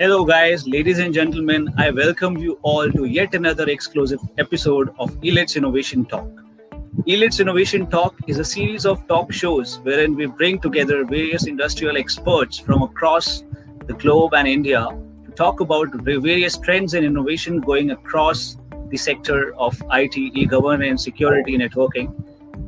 Hello, guys, ladies and gentlemen. I welcome you all to yet another exclusive episode of Elit's Innovation Talk. Elit's Innovation Talk is a series of talk shows wherein we bring together various industrial experts from across the globe and India to talk about the various trends and innovation going across the sector of IT, e-governance, security, networking.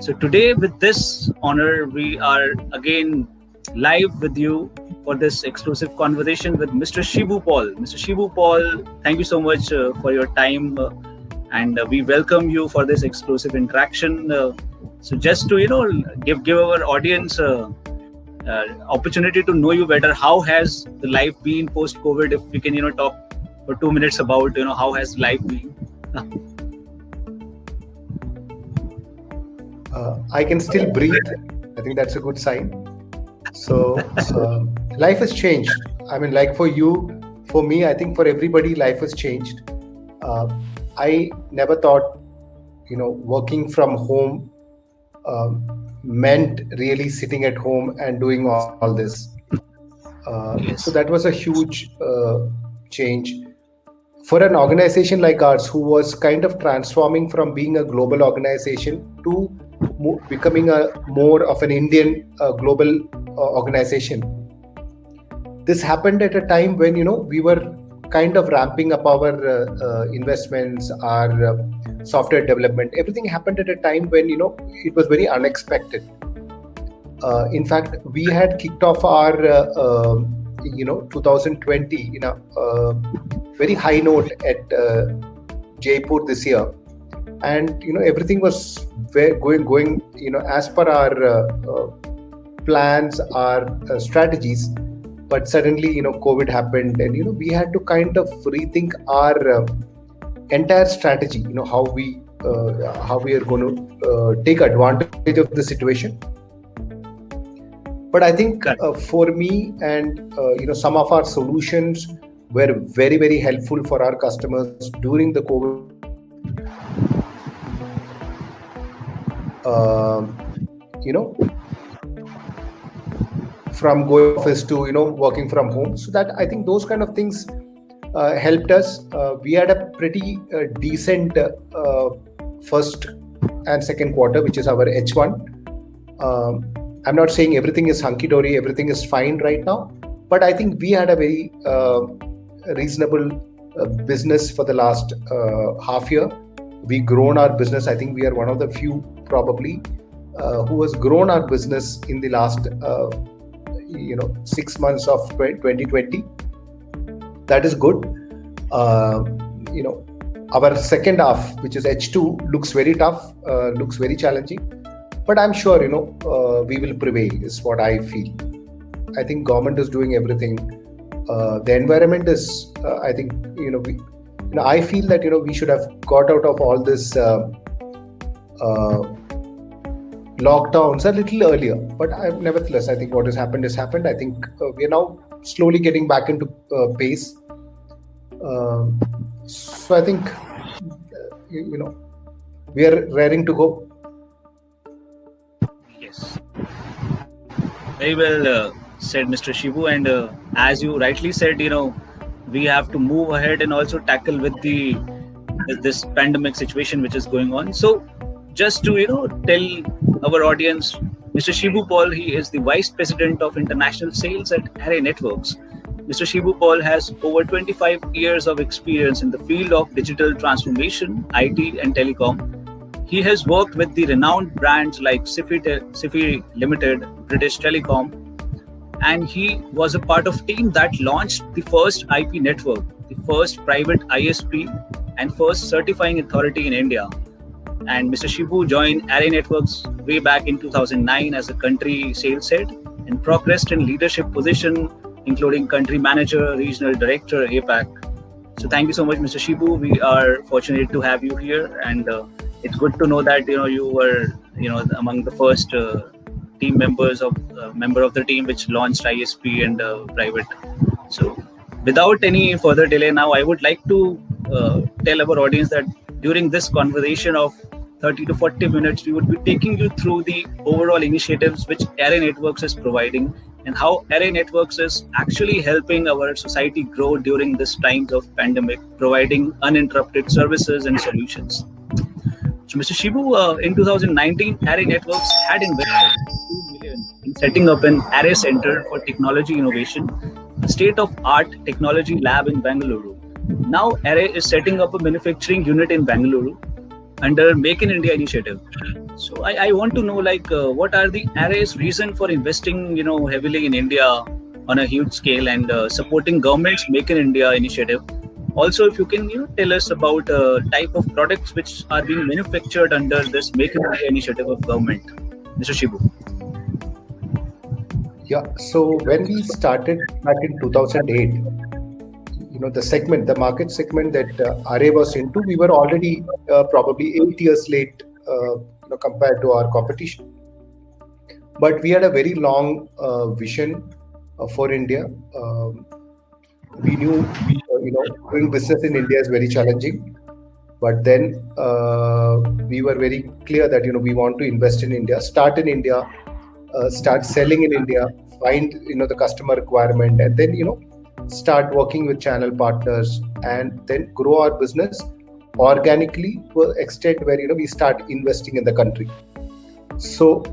So today, with this honor, we are again live with you for this exclusive conversation with Mr. Shibu Paul. Mr. Shibu Paul, thank you so much for your time, and we welcome you for this exclusive interaction. So, just to give our audience opportunity to know you better, how has the life been post COVID? If we can talk for 2 minutes about how has life been. I can still breathe. I think that's a good sign. So life has changed. I mean, like for you, for me, I think for everybody, life has changed. I never thought, working from home meant really sitting at home and doing all this. So that was a huge change. For an organization like ours, who was kind of transforming from being a global organization to becoming a more of an Indian global organization. This happened at a time when we were kind of ramping up our investments, our software development. Everything happened at a time when it was very unexpected. In fact, we had kicked off our 2020 in a very high note at Jaipur this year, and everything was going as per our plans, our strategies. But suddenly COVID happened, and we had to kind of rethink our entire strategy, how we are going to take advantage of the situation. But I think for me and some of our solutions were very, very helpful for our customers during the COVID. From going office to working from home, so that I think those kind of things helped us. We had a pretty decent first and second quarter, which is our H1. I'm not saying everything is hunky-dory, everything is fine right now, but I think we had a very reasonable business for the last half year. We grown our business. I think we are one of the few probably who has grown our business in the last 6 months of 2020. That is good. Our second half, which is H2, looks very tough, looks very challenging, but I'm sure we will prevail, is what I feel. I think government is doing everything. The environment is, I think I feel that we should have got out of all this lockdowns a little earlier, but nevertheless, I think what has happened has happened. I think we are now slowly getting back into pace. So I think we are raring to go. Yes, very well said, Mr. Shibu. And as you rightly said, we have to move ahead and also tackle with this pandemic situation which is going on. So just to tell our audience, Mr. Shibu Paul, he is the Vice President of International Sales at Array Networks. Mr. Shibu Paul has over 25 years of experience in the field of digital transformation, IT and telecom. He has worked with the renowned brands like Sifi Limited, British Telecom, and he was a part of team that launched the first IP network, the first private ISP and first certifying authority in India. And Mr. Shibu joined Array Networks way back in 2009 as a country sales head and progressed in leadership position, including country manager, regional director, APAC. So thank you so much, Mr. Shibu. We are fortunate to have you here, and it's good to know that you were among the first team members of member of the team which launched ISP and private. So without any further delay, now I would like to tell our audience that during this conversation of 30 to 40 minutes, we would be taking you through the overall initiatives which Array Networks is providing and how Array Networks is actually helping our society grow during this times of pandemic, providing uninterrupted services and solutions. So, Mr. Shibu, in 2019, Array Networks had invested 2 million in setting up an Array Center for Technology Innovation, a state-of-art technology lab in Bengaluru. Now, Array is setting up a manufacturing unit in Bengaluru under Make in India initiative. So, I want to know, what are the Array's reason for investing, heavily in India on a huge scale and supporting government's Make in India initiative. Also, if you can tell us about type of products which are being manufactured under this Make in India initiative of government, Mr. Shibu. Yeah, so when we started back in 2008, the market segment that Array was into, we were already probably 8 years late compared to our competition. But we had a very long vision for India. We knew, doing business in India is very challenging. But then we were very clear that, we want to invest in India, start in India, start selling in India, find, the customer requirement, and then, start working with channel partners, and then grow our business organically to an extent where, we start investing in the country. So,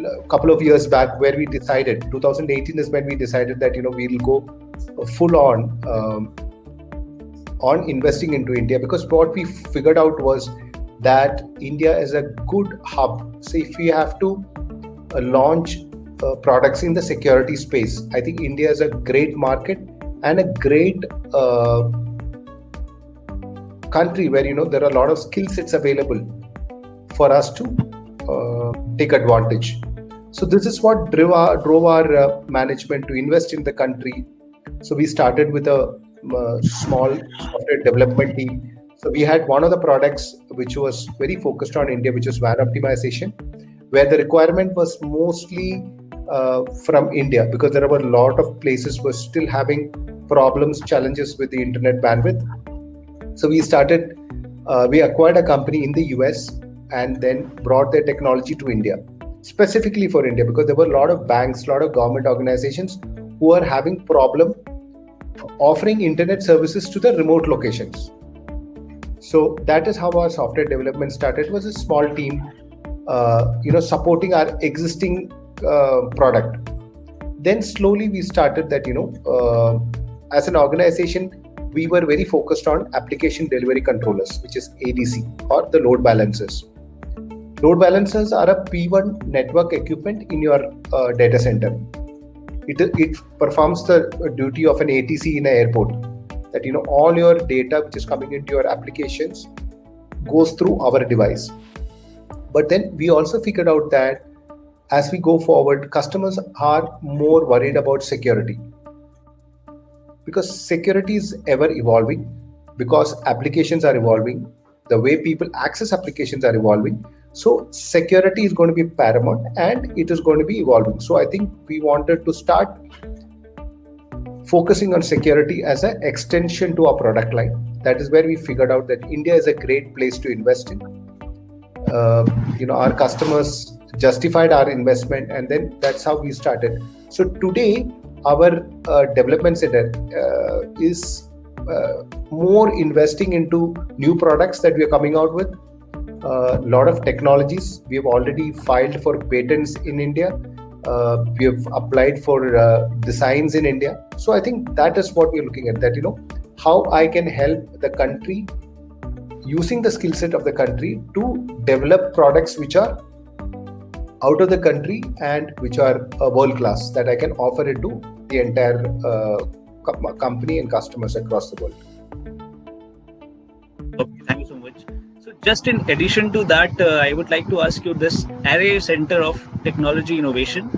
a couple of years back, where we decided, 2018 is when we decided that, we'll go full on investing into India, because what we figured out was that India is a good hub. So if we have to launch products in the security space, I think India is a great market and a great country where, there are a lot of skill sets available for us to take advantage. So this is what drove our management to invest in the country. So we started with a small software development team. So we had one of the products which was very focused on India, which was WAN optimization, where the requirement was mostly from India, because there were a lot of places were still having problems, challenges with the internet bandwidth. So we acquired a company in the US and then brought their technology to India, specifically for India, because there were a lot of banks, a lot of government organizations who are having problem offering internet services to the remote locations. So that is how our software development started. It was a small team, supporting our existing product. Then slowly we started that, as an organization, we were very focused on application delivery controllers, which is ADC, or the load balancers. Load balancers are a P1 network equipment in your data center. It performs the duty of an ATC in an airport. That, all your data which is coming into your applications goes through our device. But then we also figured out that as we go forward, customers are more worried about security, because security is ever evolving, because applications are evolving, the way people access applications are evolving. So security is going to be paramount and it is going to be evolving. So I think we wanted to start focusing on security as an extension to our product line. That is where we figured out that India is a great place to invest in. Our customers justified our investment, and then that's how we started. So today, our development center is more investing into new products that we are coming out with. A lot of technologies. We have already filed for patents in India. We have applied for designs in India. So I think that is what we're looking at, that, how I can help the country using the skill set of the country to develop products which are out of the country and which are world class, that I can offer it to the entire company and customers across the world. Okay, thank you so much. So just in addition to that, I would like to ask you, this Array Center of Technology Innovation,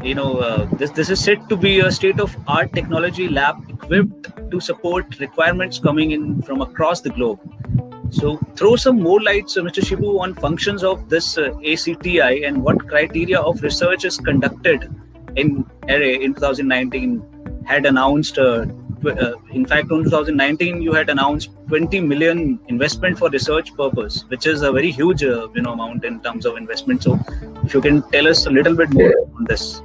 this is said to be a state-of-art technology lab equipped to support requirements coming in from across the globe. So throw some more light, Mr. Shibu, on functions of this ACTI and what criteria of research is conducted in Array in 2019, had announced in fact, in 2019, you had announced 20 million investment for research purpose, which is a very huge, amount in terms of investment. So, if you can tell us a little bit more on this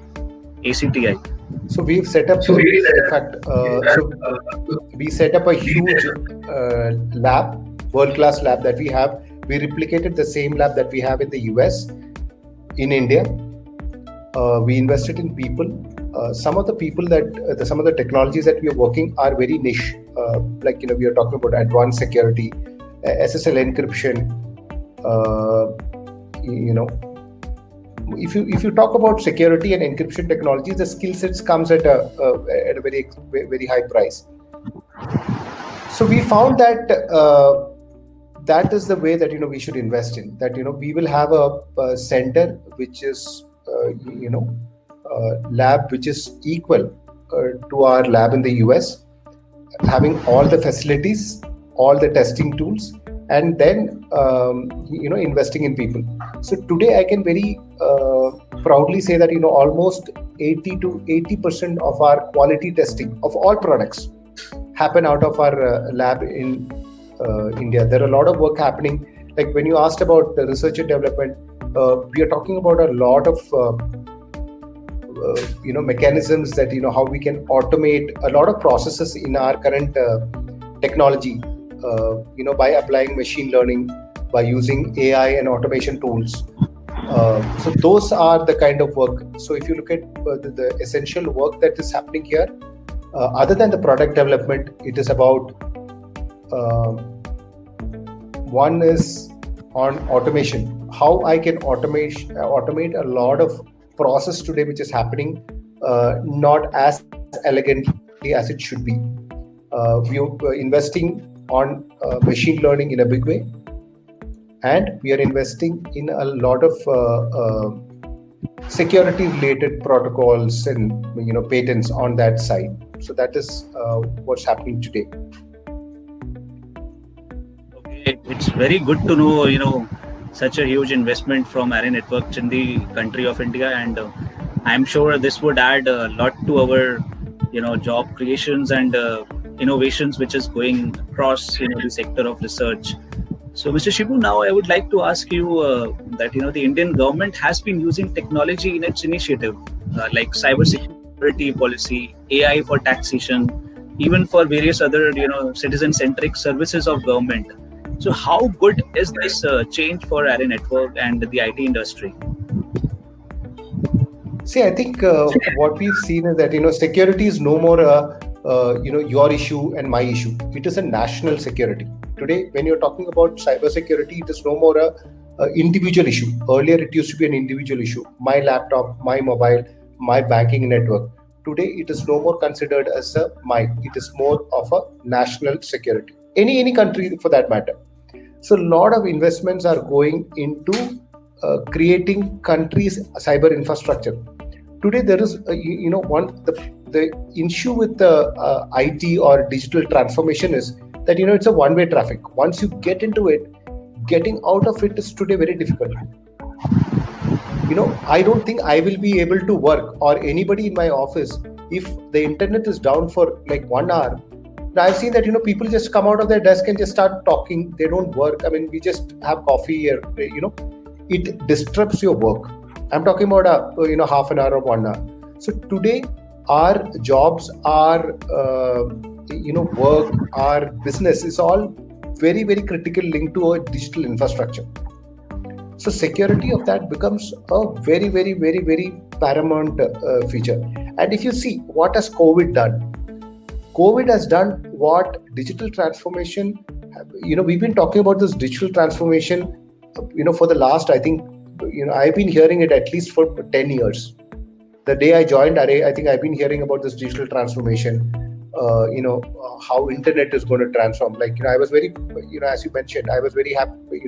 ACTI. So we've set up, in fact, we set up a huge lab, world-class lab that we have. We replicated the same lab that we have in the US, in India. We invested in people. Some of the people that, some of the technologies that we are working are very niche. Like, we are talking about advanced security, SSL encryption, if you talk about security and encryption technologies, the skill sets comes at a very very high price. So we found that that is the way that we should invest in. That we will have a center which is lab which is equal to our lab in the US, having all the facilities, all the testing tools, and then investing in people. So today I can very proudly say that almost 80% of our quality testing of all products happen out of our lab in India. There are a lot of work happening. Like when you asked about the research and development, we are talking about a lot of mechanisms that how we can automate a lot of processes in our current technology. By applying machine learning, by using AI and automation tools. So those are the kind of work. So if you look at the essential work that is happening here, other than the product development, it is about one is on automation. How I can automate a lot of process today, which is happening not as elegantly as it should be. We are investing on machine learning in a big way, and we are investing in a lot of security related protocols and patents on that side. So that is what's happening today. Okay, it's very good to know such a huge investment from Array Networks in the country of India, and I'm sure this would add a lot to our job creations and innovations which is going across the sector of research. So Mr. Shibu, now I would like to ask you that the Indian government has been using technology in its initiative like cybersecurity policy, AI for taxation, even for various other citizen-centric services of government. So how good is this change for Array Network and the IT industry? See, I think what we've seen is that security is no more your issue and my issue. It is a national security. Today, when you're talking about cybersecurity, it is no more a individual issue. Earlier, it used to be an individual issue. My laptop, my mobile, my banking network. Today, it is no more considered as it is more of a national security. Any country for that matter. So a lot of investments are going into creating countries' cyber infrastructure. Today, there is the issue with the IT or digital transformation is that it's a one-way traffic. Once you get into it, getting out of it is today very difficult. I don't think I will be able to work, or anybody in my office, if the internet is down for like 1 hour. I've seen that people just come out of their desk and just start talking. They don't work. I mean, we just have coffee or it disrupts your work. I'm talking about half an hour or 1 hour. So today our jobs, our work, our business is all very very critical linked to a digital infrastructure. So security of that becomes a very very very very paramount feature. And if you see what has COVID done, COVID has done what digital transformation, we've been talking about this digital transformation, for the last, I think, I've been hearing it at least for 10 years. The day I joined Array, I think I've been hearing about this digital transformation, how internet is going to transform. Like, I was very, as you mentioned, I was very happy,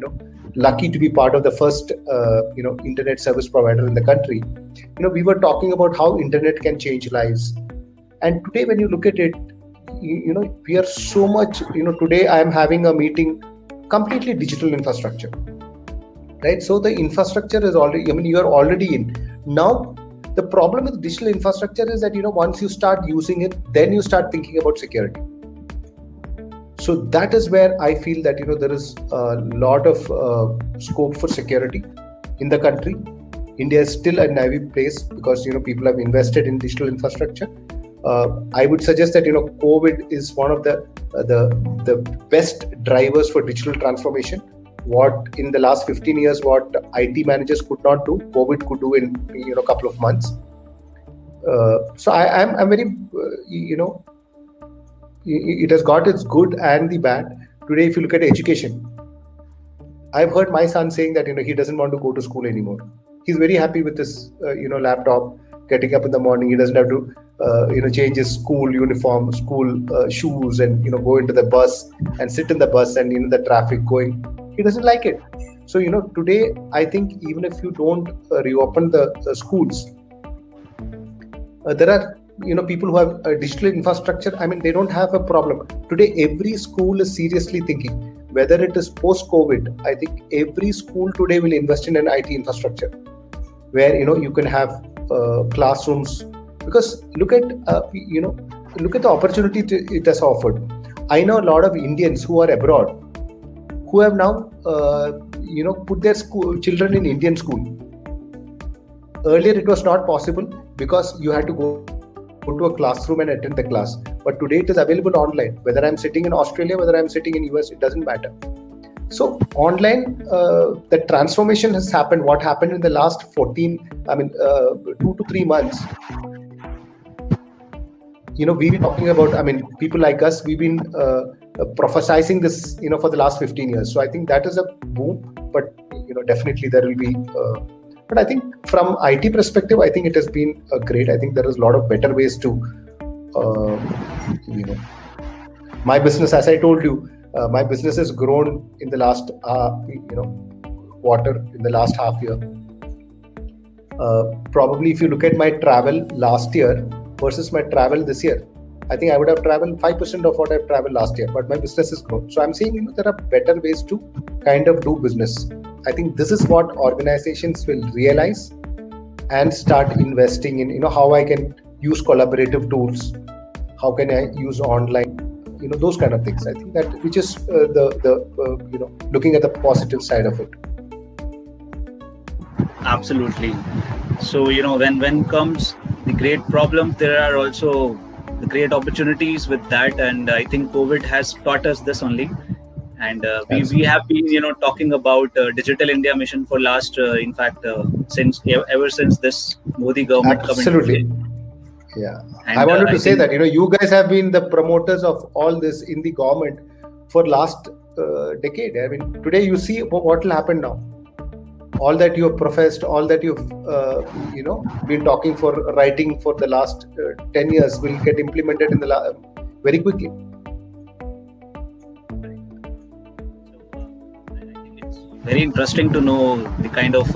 lucky to be part of the first, internet service provider in the country. We were talking about how internet can change lives. And today, when you look at it, we are so much, today I am having a meeting, completely digital infrastructure, right? So the infrastructure is already, you are already in. Now, The problem with digital infrastructure is that, once you start using it, then you start thinking about security. So that is where I feel that, there is a lot of scope for security in the country. India is still a naive place because, people have invested in digital infrastructure. I would suggest that, COVID is one of the best drivers for digital transformation. What in the last 15 years, what IT managers could not do, COVID could do in, a couple of months. So I'm very, it has got its good and the bad. Today, if you look at education, I've heard my son saying that, he doesn't want to go to school anymore. He's very happy with this, laptop, getting up in the morning. He doesn't have to, change his school uniform, school shoes, and, go into the bus and sit in the bus and, the traffic going. He doesn't like it. So, today, I think even if you don't reopen the schools, there are, people who have digital infrastructure. I mean, they don't have a problem. Today, every school is seriously thinking, whether it is post-COVID, I think every school today will invest in an IT infrastructure where, you can have classrooms. Because look at the opportunity it has offered. I know a lot of Indians who are abroad who have now, put their children in Indian school. Earlier, it was not possible because you had to go to a classroom and attend the class. But today, it is available online. Whether I'm sitting in Australia, whether I'm sitting in US, it doesn't matter. So online, the transformation has happened. What happened in the last 2 to 3 months? We've been talking about, people like us, we've been prophesizing this, for the last 15 years. So I think that is a boom, but, definitely there will be, but I think from IT perspective, I think it has been great. I think there is a lot of better ways to, my business, as I told you, my business has grown in the last, quarter, in the last half year. Probably if you look at my travel last year versus my travel this year, I think I would have traveled 5% of what I've traveled last year, but my business has grown. So I'm saying, there are better ways to kind of do business. I think this is what organizations will realize and start investing in, how I can use collaborative tools, how can I use online, those kind of things. I think that which is looking at the positive side of it. Absolutely. So, when comes the great problem, there are also the great opportunities with that. And I think COVID has taught us this only. And we have been, talking about Digital India mission for last, ever since this Modi government. Absolutely. Yeah. And I wanted to say that, you guys have been the promoters of all this in the government for last decade. I mean, today you see what will happen now. All that you have professed, all that you've, been talking for, writing for the last 10 years will get implemented in the very quickly. Very interesting to know the kind of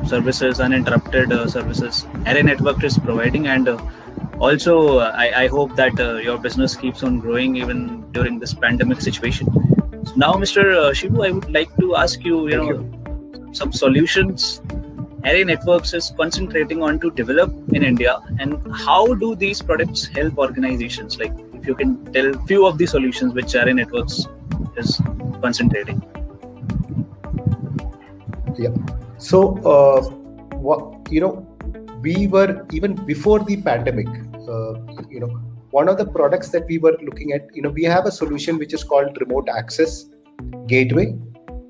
services, uninterrupted services Array Network is providing, and also I hope that your business keeps on growing even during this pandemic situation. So now, Mr. Shivu, I would like to ask you, some solutions Array Networks is concentrating on to develop in India, and how do these products help organizations? Like, if you can tell few of the solutions which Array Networks is concentrating. Yeah. So, we were, even before the pandemic, one of the products that we were looking at, we have a solution which is called Remote Access Gateway,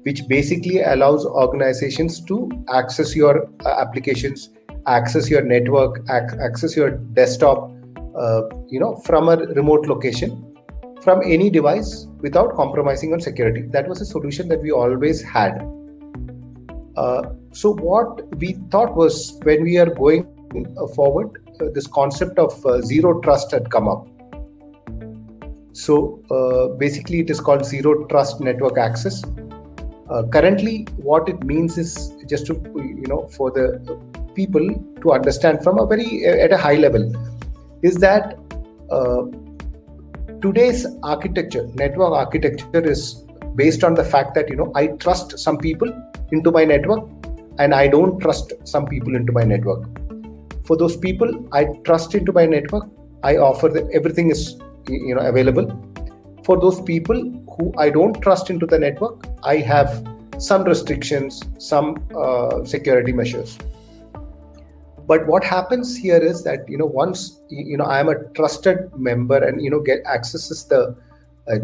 which basically allows organizations to access your applications, access your network, access your desktop, from a remote location, from any device without compromising on security. That was a solution that we always had. So what we thought was, when we are going forward, this concept of zero trust had come up. So basically it is called Zero Trust Network Access. Currently, what it means is, just to, for the people to understand from at a high level, is that today's architecture, network architecture, is based on the fact that, I trust some people into my network and I don't trust some people into my network. For those people I trust into my network, I offer them everything is available. For those people who I don't trust into the network, I have some restrictions, some security measures. But what happens here is that once I am a trusted member and get accesses the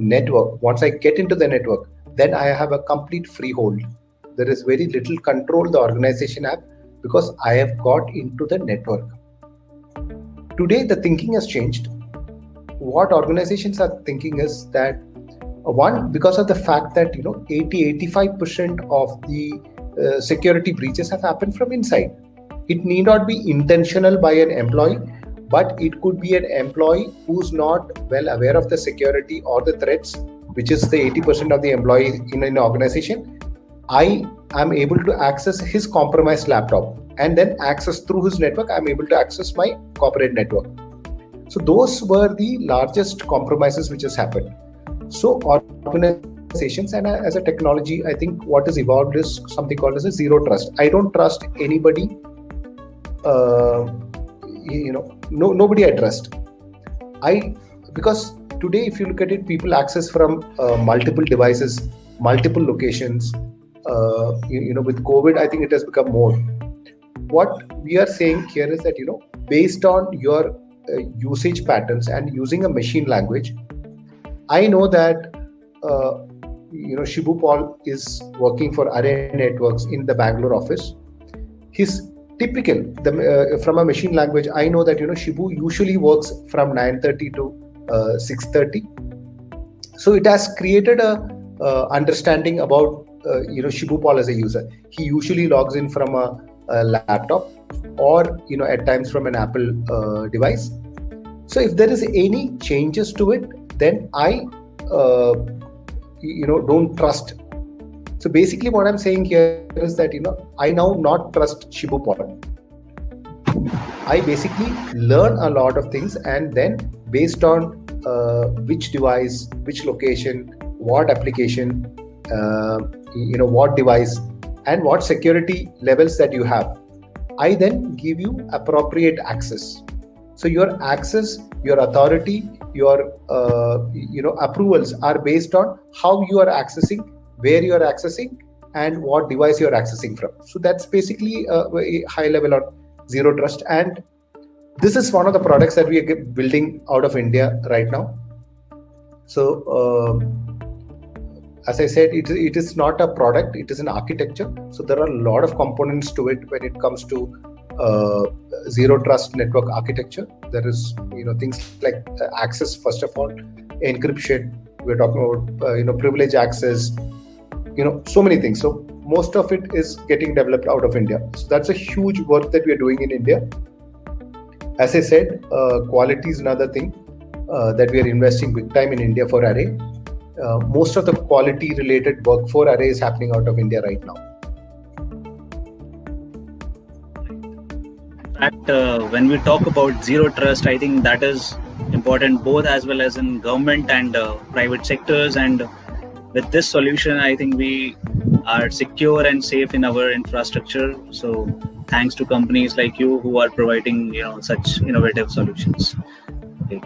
network, once I get into the network, then I have a complete freehold. There is very little control the organization have because I have got into the network. Today the thinking has changed. What organizations are thinking is that one, because of the fact that 80-85% of the security breaches have happened from inside. It need not be intentional by an employee, but it could be an employee who's not well aware of the security or the threats, which is the 80% of the employee in an organization. I am able to access his compromised laptop and then access through his network. I'm able to access my corporate network. So those were the largest compromises which has happened. So organizations and as a technology, I think what has evolved is something called as a zero trust. I don't trust anybody. Nobody I trust. Because today, if you look at it, people access from multiple devices, multiple locations. With COVID, I think it has become more. What we are saying here is that based on your usage patterns and using a machine language, I know that Shibu Paul is working for Array Networks in the Bangalore office. His typical from a machine language, I know that Shibu usually works from 9:30 to 6:30. So it has created a understanding about Shibu Paul as a user. He usually logs in from a laptop or at times from an Apple device. So if there is any changes to it, then I don't trust. So basically what I'm saying here is that I now not trust Shibu Paul. I basically learn a lot of things, and then based on which device, which location, what application, what device, and what security levels that you have, I then give you appropriate access. So your access, your authority, your approvals are based on how you are accessing, where you are accessing, and what device you are accessing from. So that's basically a high level on zero trust. And this is one of the products that we are building out of India right now. So as I said, it is not a product, it is an architecture. So there are a lot of components to it when it comes to zero trust network architecture. There is things like access, first of all, encryption. We're talking about privilege access, so many things. So most of it is getting developed out of India. So that's a huge work that we are doing in India. As I said, quality is another thing that we are investing big time in India for Array. Most of the quality related work for Array is happening out of India right now. In fact, when we talk about zero trust, I think that is important both as well as in government and private sectors. And with this solution, I think we are secure and safe in our infrastructure. So thanks to companies like you who are providing such innovative solutions. Okay.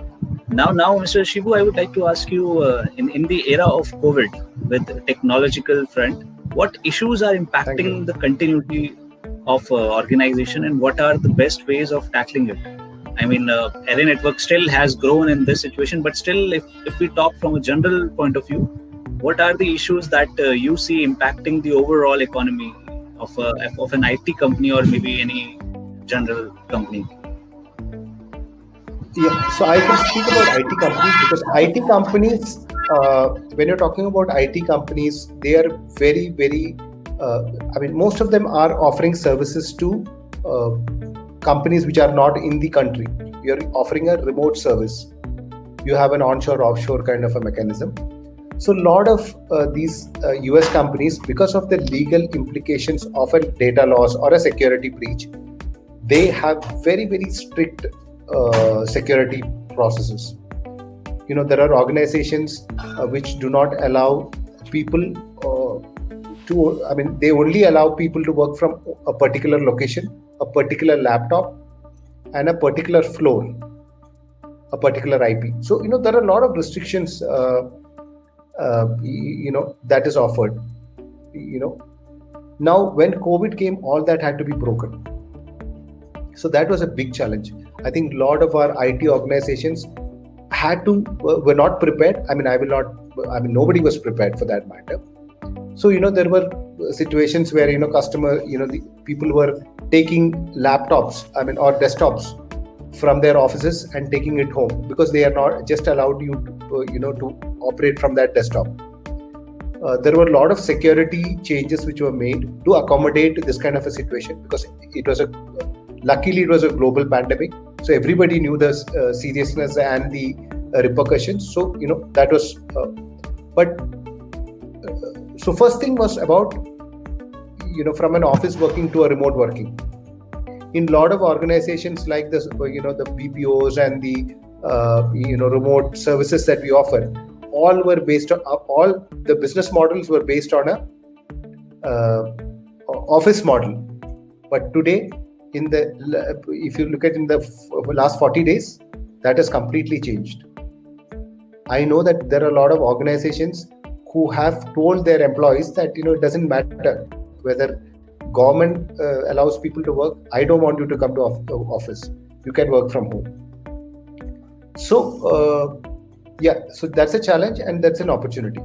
Now, Mr. Shibu, I would like to ask you, in the era of COVID, with technological front, what issues are impacting the continuity of organization, and what are the best ways of tackling it? I mean, Array Network still has grown in this situation, but still, if we talk from a general point of view, what are the issues that you see impacting the overall economy of an IT company or maybe any general company? Yeah, so I can speak about IT companies because IT companies, when you're talking about IT companies, they are very, very, most of them are offering services to companies which are not in the country. You're offering a remote service. You have an onshore, offshore kind of a mechanism. So a lot of these US companies, because of the legal implications of a data loss or a security breach, they have very, very strict security processes. There are organizations which do not allow people they only allow people to work from a particular location, a particular laptop, and a particular floor, a particular IP. So there are a lot of restrictions that is offered. Now when COVID came, all that had to be broken. So that was a big challenge. I think a lot of our IT organizations were not prepared. Nobody was prepared for that matter. So there were situations where the people were taking laptops or desktops from their offices and taking it home, because they are not just allowed you to operate from that desktop. There were a lot of security changes which were made to accommodate this kind of a situation, because luckily it was a global pandemic, so everybody knew the seriousness and the repercussions. So that was so first thing was about from an office working to a remote working. In a lot of organizations like this, the BPOs and the remote services that we offer, all the business models were based on a office model. But today, if you look at in the last 40 days, that has completely changed. I know that there are a lot of organizations who have told their employees that it doesn't matter whether government allows people to work. I don't want you to come to office. You can work from home. So so that's a challenge and that's an opportunity.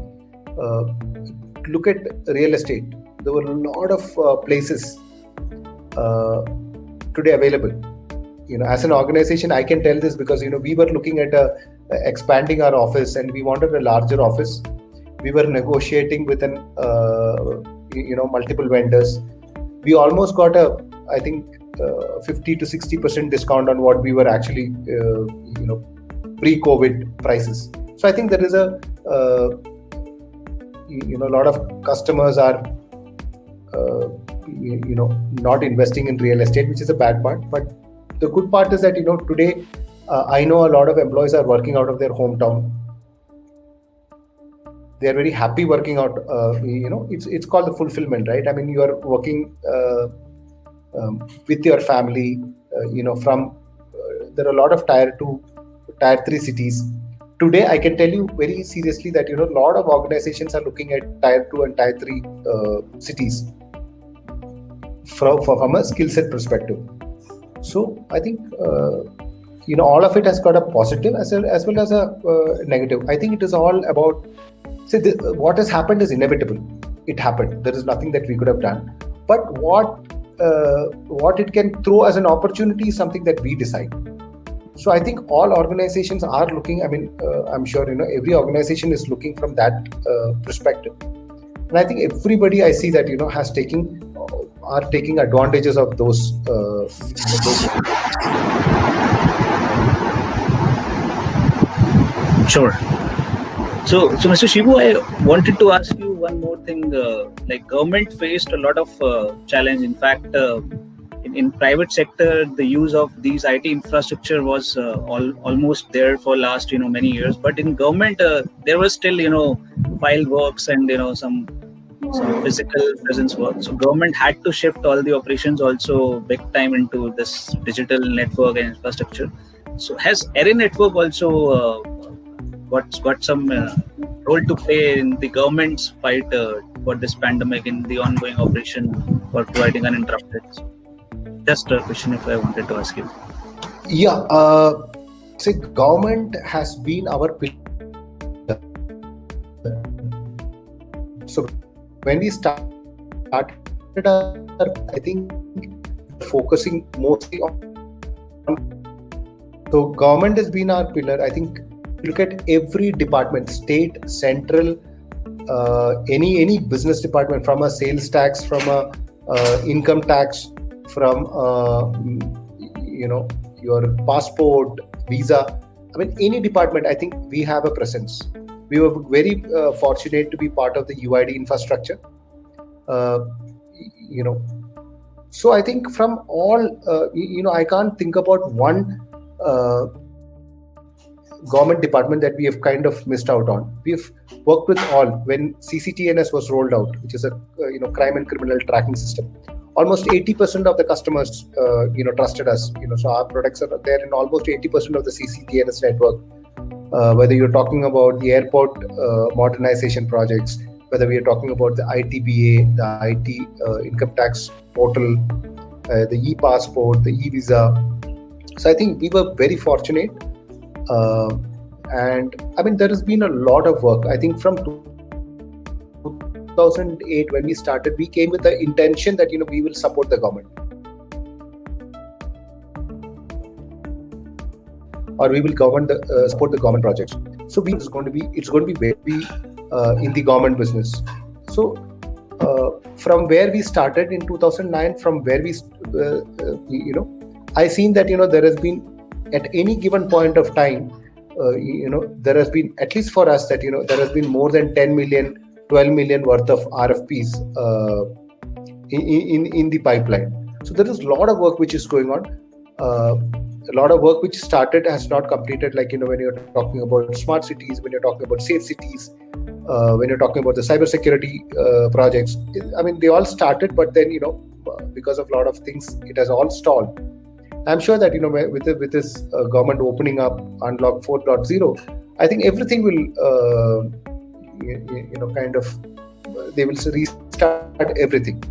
Look at real estate. There were a lot of places today available. As an organization, I can tell this because we were looking at expanding our office, and we wanted a larger office. We were negotiating with multiple vendors. We almost got I think 50 to 60% discount on what we were actually pre-COVID prices. So I think there is a lot of customers are not investing in real estate, which is a bad part. But the good part is that today I know a lot of employees are working out of their hometown. They are very happy working out. It's called the fulfillment, right? I mean, you are working with your family. There are a lot of tier 2, tier 3 cities. Today, I can tell you very seriously that a lot of organizations are looking at tier 2 and tier 3 cities from a skill set perspective. So I think all of it has got a positive as well as a negative. I think it is all about. What has happened is inevitable. It happened. There is nothing that we could have done. But what it can throw as an opportunity is something that we decide. So I think all organizations are looking. I'm sure every organization is looking from that perspective. And I think everybody I see that are taking advantages of those. Sure. So Mr. Shibu, I wanted to ask you one more thing. Like government faced a lot of challenge. In fact, in private sector, the use of these IT infrastructure was almost there for last many years. But in government, there was still file works and some physical presence work. So government had to shift all the operations also big time into this digital network and infrastructure. So has Erin Network also got some role to play in the government's fight for this pandemic in the ongoing operation for providing uninterrupted? Just a question if I wanted to ask you. Yeah, government has been our pillar. So when we started, I think focusing mostly on. So government has been our pillar. I think look at every department, state, central, any business department, from a sales tax, from a income tax, from your passport, visa. Any department, I think we have a presence. We were very fortunate to be part of the UID infrastructure. So I think from all, I can't think about one government department that we have kind of missed out on. We have worked with all. When CCTNS was rolled out, which is a crime and criminal tracking system, almost 80% of the customers, trusted us. So our products are there in almost 80% of the CCTNS network. Whether you're talking about the airport modernization projects, whether we are talking about the ITBA, the IT income tax portal, the e-passport, the e-visa. So I think we were very fortunate. And I mean, there has been a lot of work. I think from 2008, when we started, we came with the intention that, we will support the government. Or we will support the government projects. So it's going to be very in the government business. So from where we started in 2009, from where we I seen that there has been at any given point of time, there has been, at least for us, that there has been more than 10 million, 12 million worth of RFPs in the pipeline. So there is a lot of work which is going on. A lot of work which started has not completed, like when you're talking about smart cities, when you're talking about safe cities, when you're talking about the cybersecurity projects. I mean, they all started, but then because of a lot of things, it has all stalled. I'm sure that with this government opening up Unlock 4.0, I think everything will kind of they will restart everything.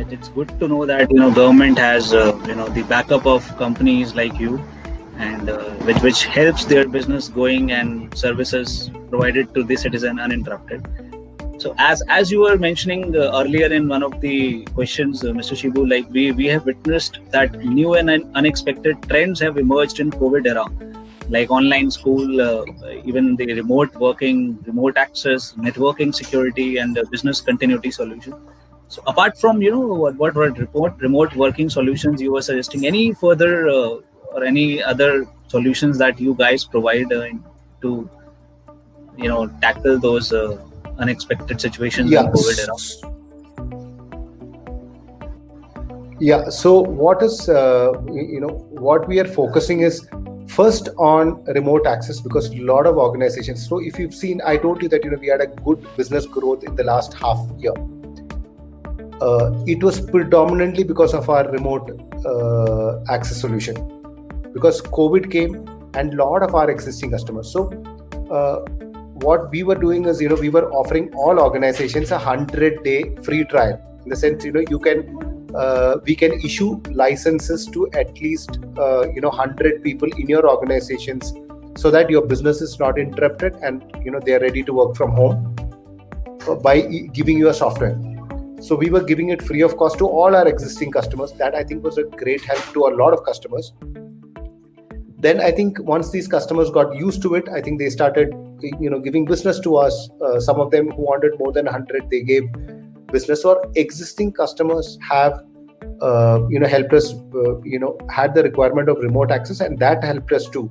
It's good to know that government has the backup of companies like you, and which helps their business going and services provided to the citizen uninterrupted. So as you were mentioning earlier in one of the questions, Mr. Shibu, like we have witnessed that new and unexpected trends have emerged in COVID era, like online school, even the remote working, remote access, networking security, and business continuity solution. So apart from what remote working solutions you were suggesting, any further or any other solutions that you guys provide to tackle those unexpected situations in COVID era? Yeah. So what is what we are focusing is first on remote access, because a lot of organizations. So if you've seen, I told you that we had a good business growth in the last half year. It was predominantly because of our remote access solution, because COVID came and a lot of our existing customers. So what we were doing is, we were offering all organizations a 100-day free trial. In the sense, you can we can issue licenses to at least 100 people in your organizations, so that your business is not interrupted and they are ready to work from home by giving you a software. So we were giving it free of cost to all our existing customers. That I think was a great help to a lot of customers. Then I think once these customers got used to it, I think they started giving business to us. Some of them who wanted more than 100, they gave business. Or existing customers have helped us, had the requirement of remote access, and that helped us too.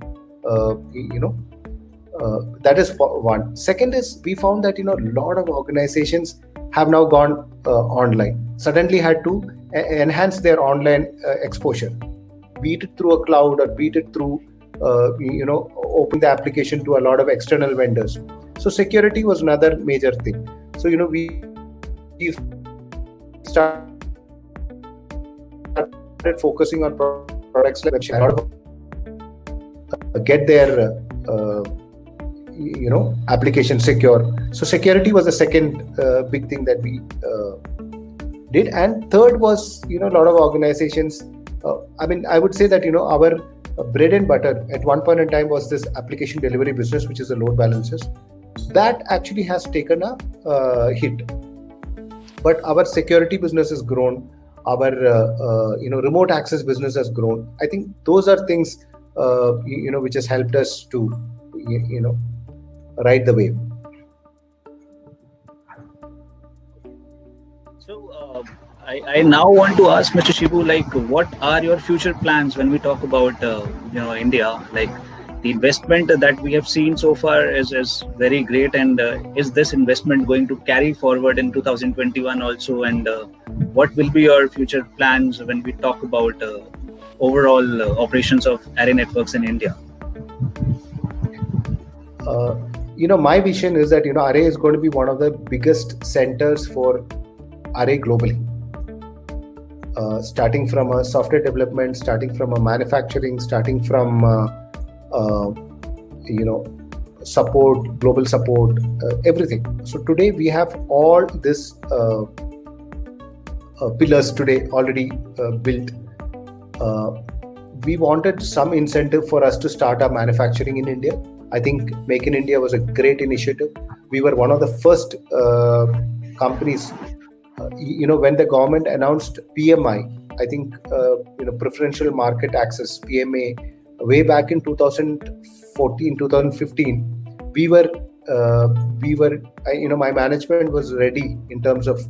That is one. Second is, we found that a lot of organizations have now gone online, suddenly had to enhance their online exposure, be it through a cloud or be it through open the application to a lot of external vendors. So security was another major thing. So we started focusing on products like get their application secure. So security was the second big thing that we did. And third was a lot of organizations, I would say that our bread and butter at one point in time was this application delivery business, which is the load balancers. That actually has taken a hit, but our security business has grown, our remote access business has grown. I think those are things which has helped us to ride the wave. So I now want to ask Mr. Shibu, like, what are your future plans when we talk about India? Like, the investment that we have seen so far is very great, and is this investment going to carry forward in 2021 also? And what will be your future plans when we talk about overall operations of Array Networks in India? My vision is that Array is going to be one of the biggest centers for Array globally. Starting from a software development, starting from a manufacturing, starting from support, global support, everything. So today we have all this pillars today already built. We wanted some incentive for us to start our manufacturing in India. I think Make in India was a great initiative. We were one of the first companies. When the government announced PMI, I think preferential market access, PMA, way back in 2014, 2015, we were my management was ready in terms of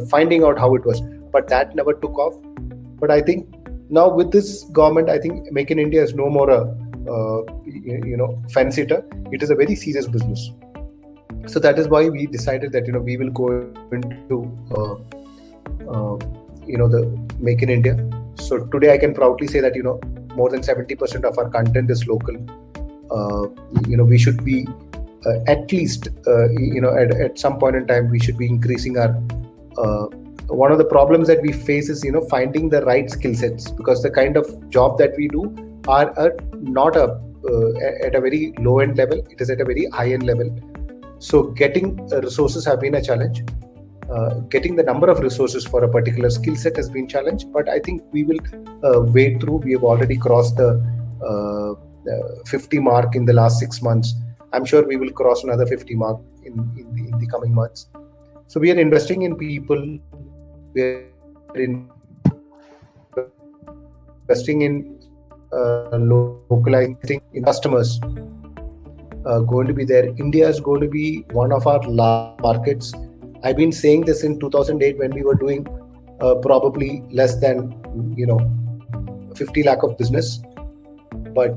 finding out how it was, but that never took off. But I think now with this government, I think Make in India is no more a fence sitter. It is a very serious business. So that is why we decided that we will go into the Make in India. So today I can proudly say that more than 70% of our content is local. We should be at least at some point in time we should be increasing our. One of the problems that we face is finding the right skill sets, because the kind of job that we do are not at a very low end level. It is at a very high end level. So getting resources have been a challenge. Getting the number of resources for a particular skill set has been a challenge, but I think we will wade through. We have already crossed the 50 mark in the last 6 months. I'm sure we will cross another 50 mark in the coming months. So we are investing in people. We are investing in localizing in customers. Going to be there. India is going to be one of our large markets. I've been saying this in 2008 when we were doing probably less than 50 lakh of business. But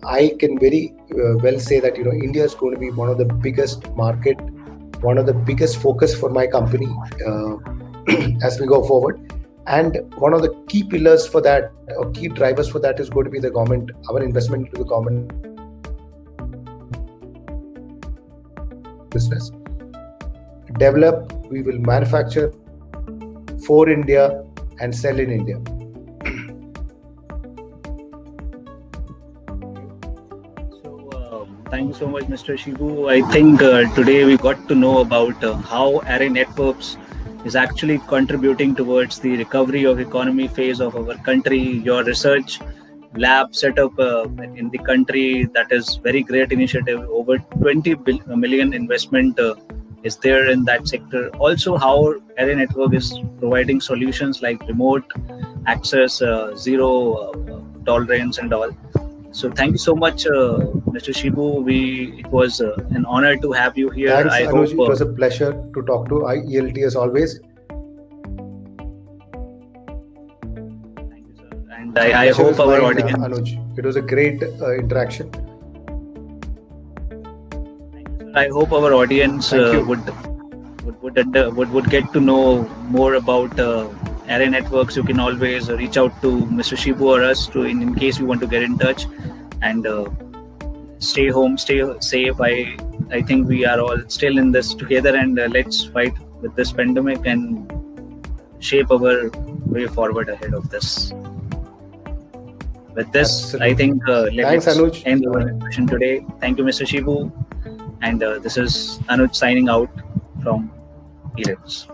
I can very well say that India is going to be one of the biggest market, one of the biggest focus for my company as we go forward. And one of the key pillars for that, or key drivers for that, is going to be the government, our investment into the government business. Develop, we will manufacture for India and sell in India. So thank you so much, Mr. Shibu. I think today we got to know about how Array Networks is actually contributing towards the recovery of economy phase of our country. Your research lab set up in the country, that is very great initiative. Over 20 million investment is there in that sector. Also, how Array Network is providing solutions like remote access, zero tolerance and all. So thank you so much, Mr. Shibu. It was an honor to have you here. Thanks, Anuj. It was a pleasure to talk to ELT as always. Thank you, sir. And I hope our audience. Anuj, it was a great interaction. Thank you, sir. I hope our audience would get to know more about Array Networks. You can always reach out to Mr. Shibu or us in case you want to get in touch. And stay home, stay safe. I think we are all still in this together, and let's fight with this pandemic and shape our way forward ahead of this. With this, absolutely. I think let's end our discussion today. Thank you, Mr. Shibu. And this is Anuj signing out from eLives.